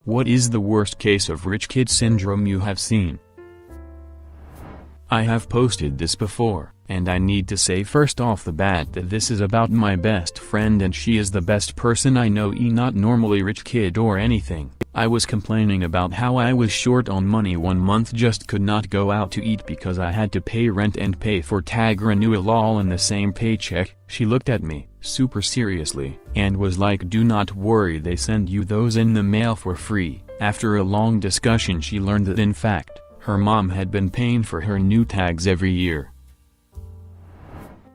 What is the worst case of rich kid syndrome you have seen? I have posted this before, and I need to say first off the bat that this is about my best friend and she is the best person I know, not normally rich kid or anything. I was complaining about how I was short on money one month, just could not go out to eat because I had to pay rent and pay for tag renewal all in the same paycheck. She looked at me, super seriously, and was like, "Do not worry, they send you those in the mail for free." After a long discussion she learned that in fact, her mom had been paying for her new tags every year.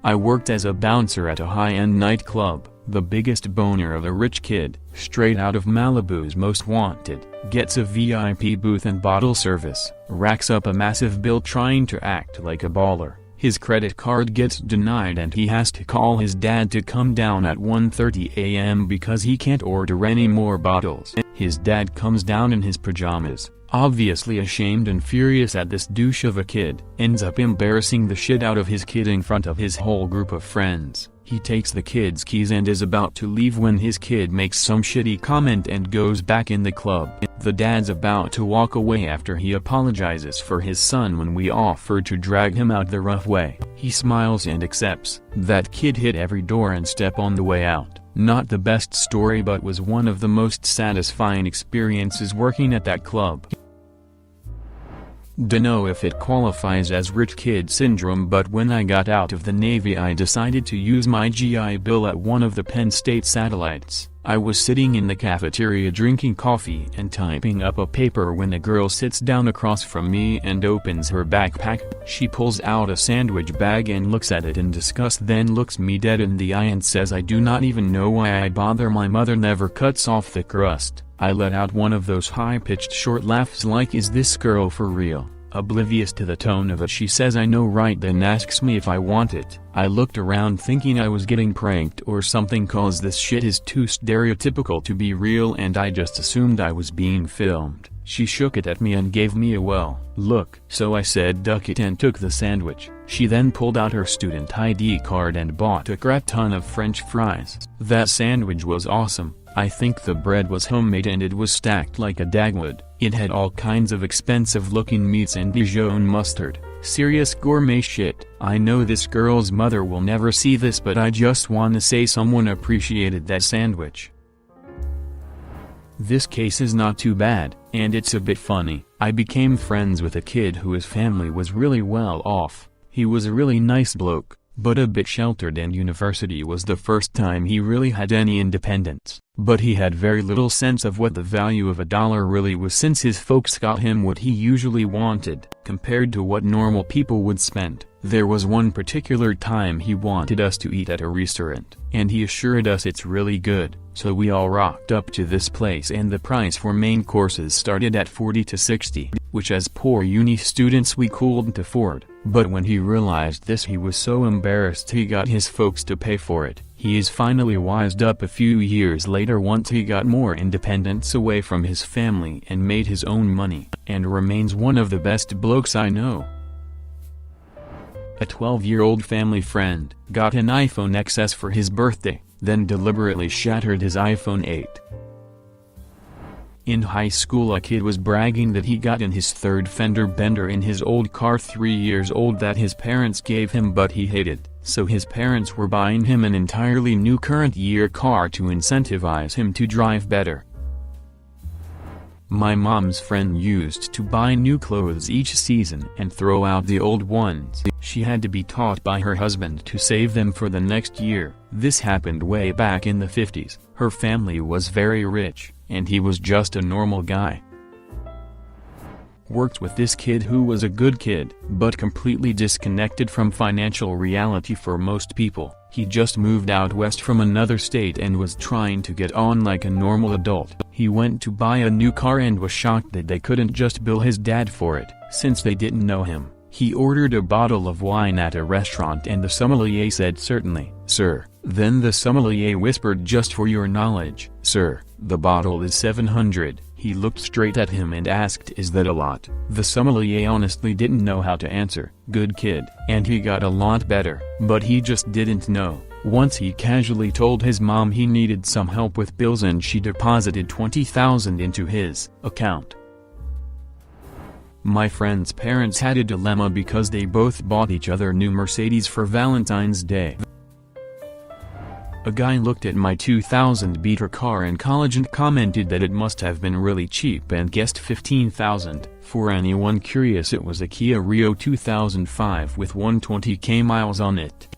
I worked as a bouncer at a high-end nightclub. The biggest boner of a rich kid, straight out of Malibu's Most Wanted, gets a VIP booth and bottle service, racks up a massive bill trying to act like a baller. His credit card gets denied and he has to call his dad to come down at 1:30 a.m. because he can't order any more bottles. His dad comes down in his pajamas, obviously ashamed and furious at this douche of a kid, ends up embarrassing the shit out of his kid in front of his whole group of friends. He takes the kid's keys and is about to leave when his kid makes some shitty comment and goes back in the club. The dad's about to walk away after he apologizes for his son when we offer to drag him out the rough way. He smiles and accepts. That kid hit every door and step on the way out. Not the best story, but was one of the most satisfying experiences working at that club. Dunno if it qualifies as rich kid syndrome, but when I got out of the Navy I decided to use my GI Bill at one of the Penn State satellites. I was sitting in the cafeteria drinking coffee and typing up a paper when a girl sits down across from me and opens her backpack. She pulls out a sandwich bag and looks at it in disgust, then looks me dead in the eye and says, "I do not even know why I bother, my mother never cuts off the crust." I let out one of those high-pitched short laughs like, is this girl for real? Oblivious to the tone of it, she says, "I know, right?" then asks me if I want it. I looked around thinking I was getting pranked or something, cause this shit is too stereotypical to be real, and I just assumed I was being filmed. She shook it at me and gave me a "well, look." So I said duck it and took the sandwich. She then pulled out her student ID card and bought a crap ton of French fries. That sandwich was awesome. I think the bread was homemade and it was stacked like a dagwood. It had all kinds of expensive looking meats and Dijon mustard. Serious gourmet shit. I know this girl's mother will never see this, but I just wanna say someone appreciated that sandwich. This case is not too bad, and it's a bit funny. I became friends with a kid whose family was really well off. He was a really nice bloke, but a bit sheltered, and university was the first time he really had any independence. But he had very little sense of what the value of a dollar really was, since his folks got him what he usually wanted, compared to what normal people would spend. There was one particular time he wanted us to eat at a restaurant, and he assured us it's really good. So we all rocked up to this place, and the price for main courses started at 40 to 60, which as poor uni students we couldn't afford. But when he realized this, he was so embarrassed he got his folks to pay for it. He is finally wised up a few years later once he got more independence away from his family and made his own money, and remains one of the best blokes I know. A 12-year-old family friend got an iPhone XS for his birthday, then deliberately shattered his iPhone 8. In high school, a kid was bragging that he got in his third fender bender in his old car 3 years old that his parents gave him, but he hated, so his parents were buying him an entirely new current year car to incentivize him to drive better. My mom's friend used to buy new clothes each season and throw out the old ones. She had to be taught by her husband to save them for the next year. This happened way back in the 50s. Her family was very rich, and he was just a normal guy. Worked with this kid who was a good kid, but completely disconnected from financial reality for most people. He just moved out west from another state and was trying to get on like a normal adult. He went to buy a new car and was shocked that they couldn't just bill his dad for it, since they didn't know him. He ordered a bottle of wine at a restaurant and the sommelier said, "Certainly, sir." Then the sommelier whispered, "Just for your knowledge, sir, the bottle is 700. He looked straight at him and asked, "Is that a lot?" The sommelier honestly didn't know how to answer. Good kid, and he got a lot better, but he just didn't know. Once he casually told his mom he needed some help with bills and she deposited $20,000 into his account. My friend's parents had a dilemma because they both bought each other new Mercedes for Valentine's Day. A guy looked at my 2000 beater car in college and commented that it must have been really cheap and guessed $15,000. For anyone curious, it was a Kia Rio 2005 with 120k miles on it.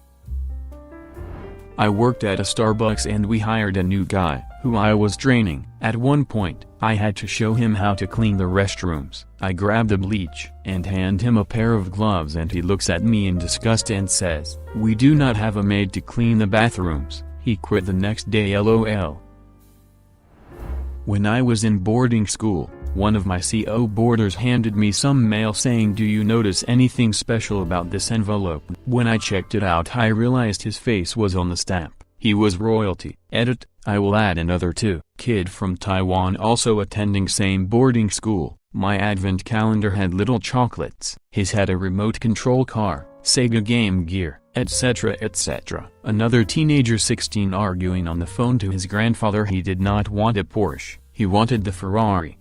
I worked at a Starbucks and we hired a new guy, who I was training. At one point, I had to show him how to clean the restrooms. I grabbed the bleach and hand him a pair of gloves and he looks at me in disgust and says, "We do not have a maid to clean the bathrooms." He quit the next day, lol. When I was in boarding school, one of my CO boarders handed me some mail saying, "Do you notice anything special about this envelope?" When I checked it out, I realized his face was on the stamp. He was royalty. Edit, I will add another too. Kid from Taiwan also attending same boarding school. My advent calendar had little chocolates. His had a remote control car, Sega Game Gear, etc. etc. Another teenager 16 arguing on the phone to his grandfather he did not want a Porsche, he wanted the Ferrari.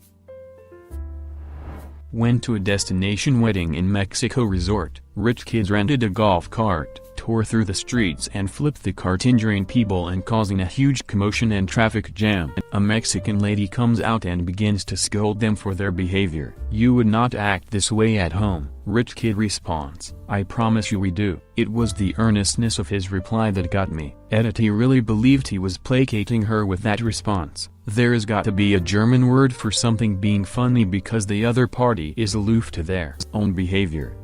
Went to a destination wedding in Mexico resort. Rich kids rented a golf cart, tore through the streets and flipped the cart, injuring people and causing a huge commotion and traffic jam. A Mexican lady comes out and begins to scold them for their behavior. "You would not act this way at home." Rich kid responds, "I promise you we do." It was the earnestness of his reply that got me. Edit, he really believed he was placating her with that response. There's got to be a German word for something being funny because the other party is aloof to their own behavior.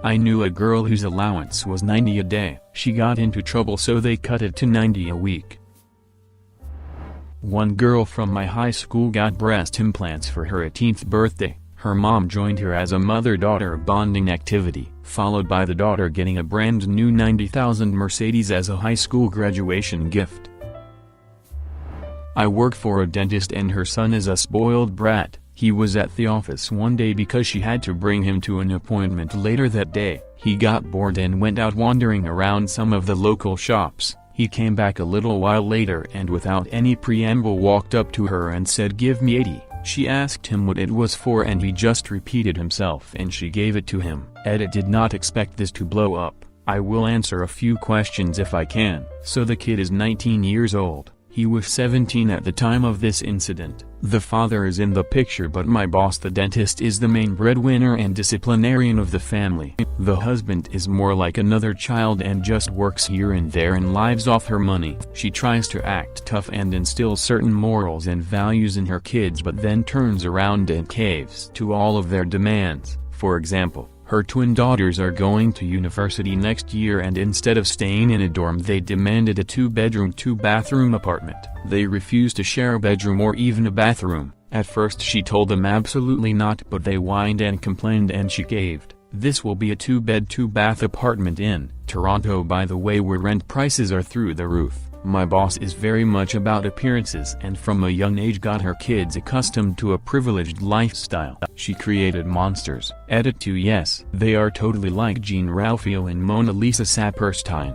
I knew a girl whose allowance was $90 a day. She got into trouble so they cut it to $90 a week. One girl from my high school got breast implants for her 18th birthday. Her mom joined her as a mother-daughter bonding activity, followed by the daughter getting a brand new $90,000 Mercedes as a high school graduation gift. I work for a dentist and her son is a spoiled brat. He was at the office one day because she had to bring him to an appointment later that day. He got bored and went out wandering around some of the local shops. He came back a little while later and without any preamble walked up to her and said, "Give me 80. She asked him what it was for and he just repeated himself and she gave it to him. Edit, did not expect this to blow up. I will answer a few questions if I can. So the kid is 19 years old. He was 17 at the time of this incident. The father is in the picture but my boss the dentist is the main breadwinner and disciplinarian of the family. The husband is more like another child and just works here and there and lives off her money. She tries to act tough and instill certain morals and values in her kids but then turns around and caves to all of their demands. For example, her twin daughters are going to university next year and instead of staying in a dorm they demanded a 2-bedroom 2-bathroom apartment. They refused to share a bedroom or even a bathroom. At first she told them absolutely not but they whined and complained and she caved. This will be a 2-bed 2-bath apartment in Toronto, by the way, where rent prices are through the roof. My boss is very much about appearances and from a young age got her kids accustomed to a privileged lifestyle. She created monsters. Edit 2, yes, they are totally like Jean Ralphio and Mona Lisa Saperstein.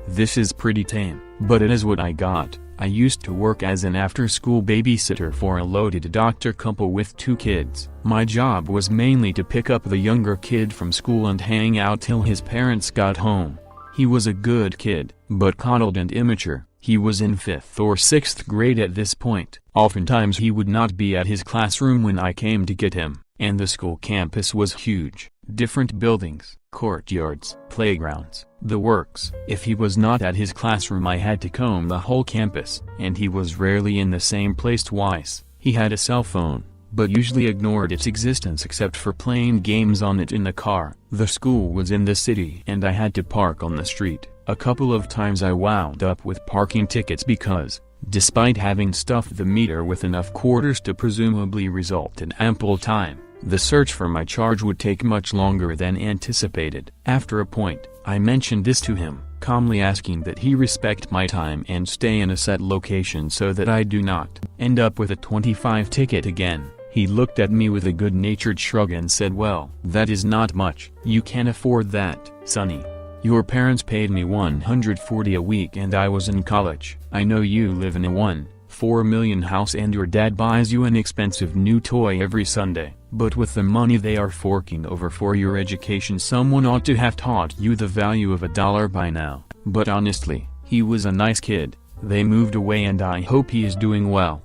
This is pretty tame, but it is what I got. I used to work as an after-school babysitter for a loaded doctor couple with 2 kids. My job was mainly to pick up the younger kid from school and hang out till his parents got home. He was a good kid, but coddled and immature. He was in 5th or 6th grade at this point. Oftentimes he would not be at his classroom when I came to get him, and the school campus was huge. Different buildings, courtyards, playgrounds, the works. If he was not at his classroom I had to comb the whole campus, and he was rarely in the same place twice. He had a cell phone, but usually ignored its existence except for playing games on it in the car. The school was in the city and I had to park on the street. A couple of times I wound up with parking tickets because, despite having stuffed the meter with enough quarters to presumably result in ample time, the search for my charge would take much longer than anticipated. After a point, I mentioned this to him, calmly asking that he respect my time and stay in a set location so that I do not end up with a 25 ticket again. He looked at me with a good-natured shrug and said, "Well, that is not much. You can afford that, Sonny. Your parents paid me $140 a week and I was in college. I know you live in a $1.4 million house and your dad buys you an expensive new toy every Sunday. But with the money they are forking over for your education, someone ought to have taught you the value of a dollar by now. But honestly, he was a nice kid. They moved away and I hope he is doing well.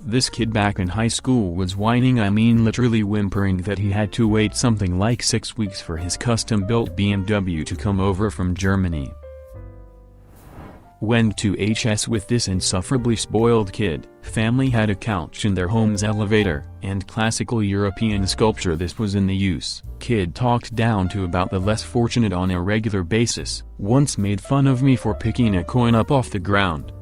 This kid back in high school was whining, I mean literally whimpering, that he had to wait something like 6 weeks for his custom-built BMW to come over from Germany. Went to HS with this insufferably spoiled kid. Family had a couch in their home's elevator, and classical European sculpture this was in the use. Kid talked down to about the less fortunate on a regular basis, once made fun of me for picking a coin up off the ground.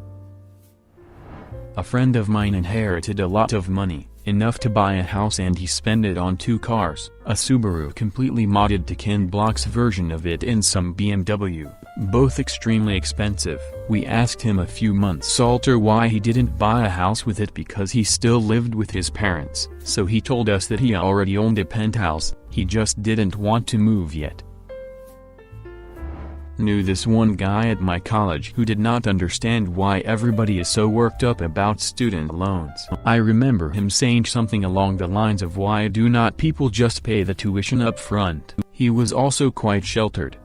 A friend of mine inherited a lot of money, enough to buy a house, and he spent it on 2 cars, a Subaru completely modded to Ken Block's version of it and some BMW, both extremely expensive. We asked him a few months later why he didn't buy a house with it because he still lived with his parents, so he told us that he already owned a penthouse, he just didn't want to move yet. Knew this one guy at my college who did not understand why everybody is so worked up about student loans. I remember him saying something along the lines of, why do not people just pay the tuition up front? He was also quite sheltered.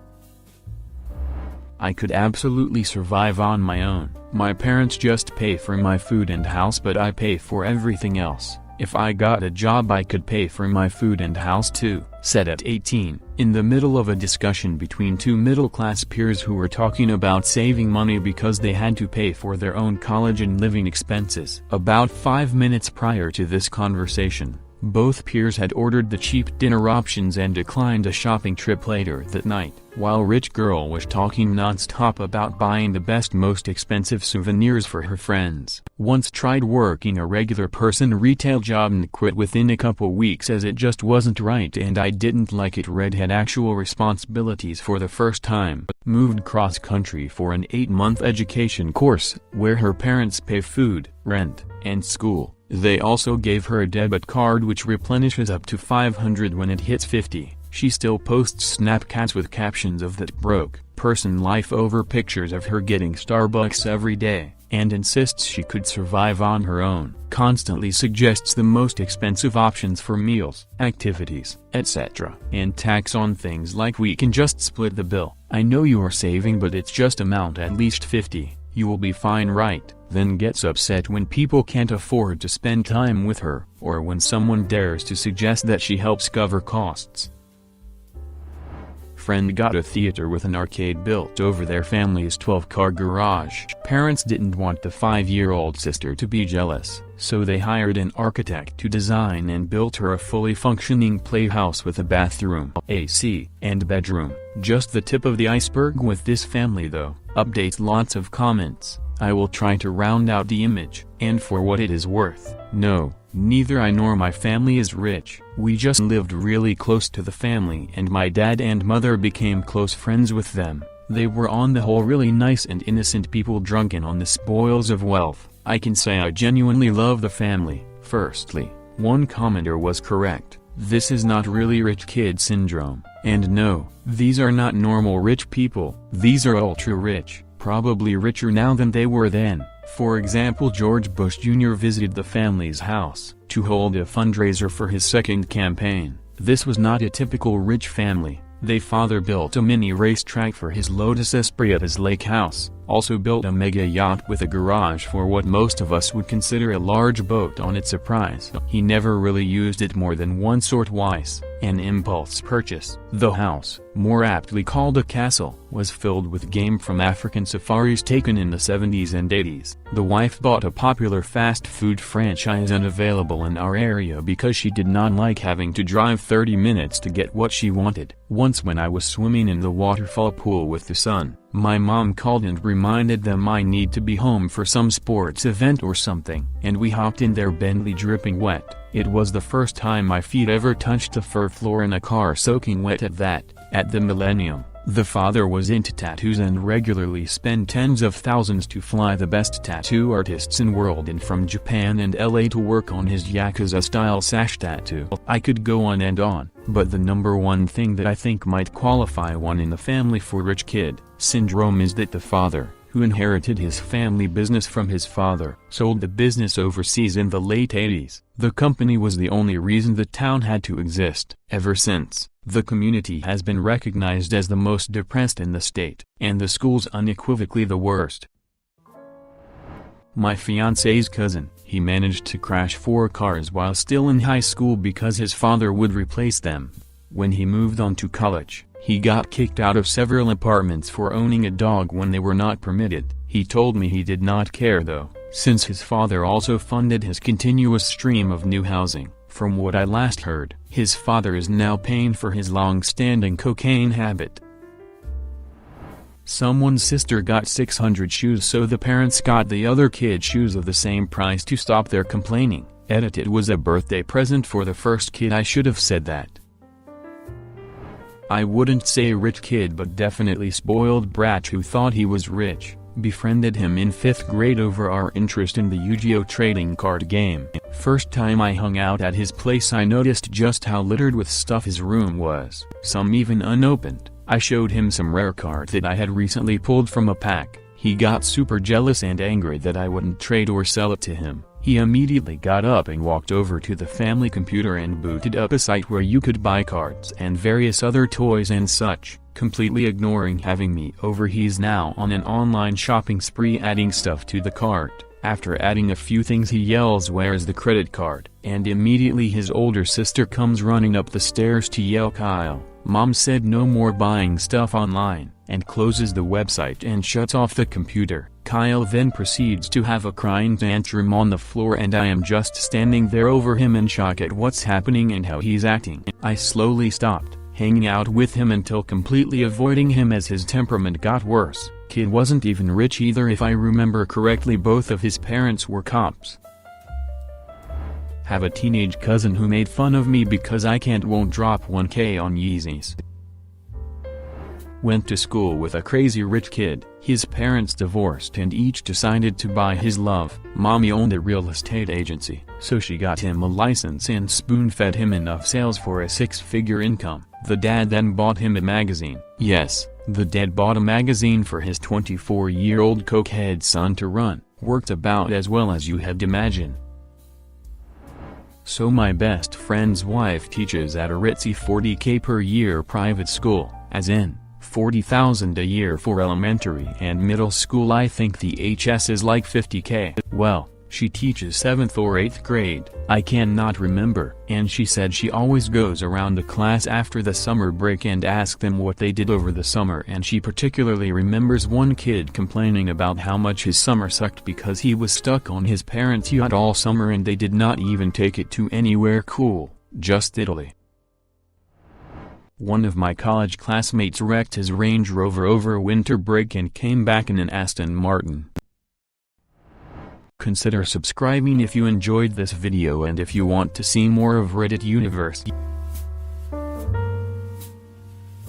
I could absolutely survive on my own. My parents just pay for my food and house, but I pay for everything else. If I got a job I could pay for my food and house too, said at 18, in the middle of a discussion between 2 middle-class peers who were talking about saving money because they had to pay for their own college and living expenses. About 5 minutes prior to this conversation, both peers had ordered the cheap dinner options and declined a shopping trip later that night, while rich girl was talking non-stop about buying the best, most expensive souvenirs for her friends. Once tried working a regular person retail job and quit within a couple weeks as it just wasn't right and I didn't like it. Red had actual responsibilities for the first time. Moved cross-country for an 8-month education course, where her parents pay food, rent, and school. They also gave her a debit card which replenishes up to $500 when it hits 50. She still posts Snapchats with captions of that broke person life over pictures of her getting Starbucks every day, and insists she could survive on her own. Constantly suggests the most expensive options for meals, activities, etc. and tax on things like, we can just split the bill. I know you are saving, but it's just amount at least 50. You will be fine, right? Then gets upset when people can't afford to spend time with her, or when someone dares to suggest that she helps cover costs. Friend got a theater with an arcade built over their family's 12-car garage. Parents didn't want the 5-year-old sister to be jealous, so they hired an architect to design and built her a fully functioning playhouse with a bathroom, AC, and bedroom. Just the tip of the iceberg with this family though. Updates, lots of comments. I will try to round out the image, and for what it is worth, no, neither I nor my family is rich. We just lived really close to the family and my dad and mother became close friends with them. They were on the whole really nice and innocent people, drunken on the spoils of wealth. I can say I genuinely love the family. Firstly, one commenter was correct. This is not really rich kid syndrome. And no, these are not normal rich people. These are ultra rich. Probably richer now than they were then. For example, George Bush Jr. visited the family's house to hold a fundraiser for his second campaign. This was not a typical rich family. Their father built a mini racetrack for his Lotus Esprit at his lake house, also built a mega yacht with a garage for what most of us would consider a large boat on it. Surprise. He never really used it more than once or twice. An impulse purchase. The house, more aptly called a castle, was filled with game from African safaris taken in the 70s and 80s. The wife bought a popular fast food franchise unavailable in our area because she did not like having to drive 30 minutes to get what she wanted. Once when I was swimming in the waterfall pool with the son, my mom called and reminded them I need to be home for some sports event or something, and we hopped in their Bentley dripping wet. It was the first time my feet ever touched the fur floor in a car soaking wet at that. At the Millennium, The father was into tattoos and regularly spent tens of thousands to fly the best tattoo artists in world and from Japan and LA to work on his Yakuza-style sash tattoo. I could go on, but the number one thing that I think might qualify one in the family for rich kid syndrome is that the father, who inherited his family business from his father, sold the business overseas in the late 80s. The company was the only reason the town had to exist. Ever since, the community has been recognized as the most depressed in the state, and the schools unequivocally the worst. My fiance's cousin, he managed to crash 4 cars while still in high school because his father would replace them. When he moved on to college, he got kicked out of several apartments for owning a dog when they were not permitted. He told me he did not care though, since his father also funded his continuous stream of new housing. From what I last heard, his father is now paying for his long-standing cocaine habit. Someone's sister got 600 shoes, so the parents got the other kid shoes of the same price to stop their complaining. It was a birthday present for the first kid. I should have said that. I wouldn't say rich kid, but definitely spoiled brat who thought he was rich. Befriended him in 5th grade over our interest in the Yu-Gi-Oh trading card game. First time I hung out at his place, I noticed just how littered with stuff his room was, some even unopened. I showed him some rare cards that I had recently pulled from a pack. He got super jealous and angry that I wouldn't trade or sell it to him. He immediately got up and walked over to the family computer and booted up a site where you could buy cards and various other toys and such, completely ignoring having me over. He's now on an online shopping spree adding stuff to the cart. After adding a few things he yells, "Where's the credit card?" And immediately his older sister comes running up the stairs to yell, "Kyle, Mom said no more buying stuff online," and closes the website and shuts off the computer. Kyle then proceeds to have a crying tantrum on the floor, and I am just standing there over him in shock at what's happening and how he's acting. I slowly stopped hanging out with him until completely avoiding him as his temperament got worse. Kid wasn't even rich either. If I remember correctly, both of his parents were cops. Have a teenage cousin who made fun of me because I won't drop 1K on Yeezys. Went to school with a crazy rich kid. His parents divorced and each decided to buy his love. Mommy owned a real estate agency, so she got him a license and spoon-fed him enough sales for a 6-figure income. The dad then bought him a magazine. Yes, the dad bought a magazine for his 24-year-old cokehead son to run. Worked about as well as you had imagined. So my best friend's wife teaches at a ritzy 40K per year private school, as in, 40,000 a year for elementary and middle school. I think the HS is like 50K. Well, she teaches 7th or 8th grade, I cannot remember, and she said she always goes around the class after the summer break and asks them what they did over the summer, and she particularly remembers one kid complaining about how much his summer sucked because he was stuck on his parents' yacht all summer and they did not even take it to anywhere cool, just Italy. One of my college classmates wrecked his Range Rover over winter break and came back in an Aston Martin. Consider subscribing if you enjoyed this video and if you want to see more of Reddit Universe.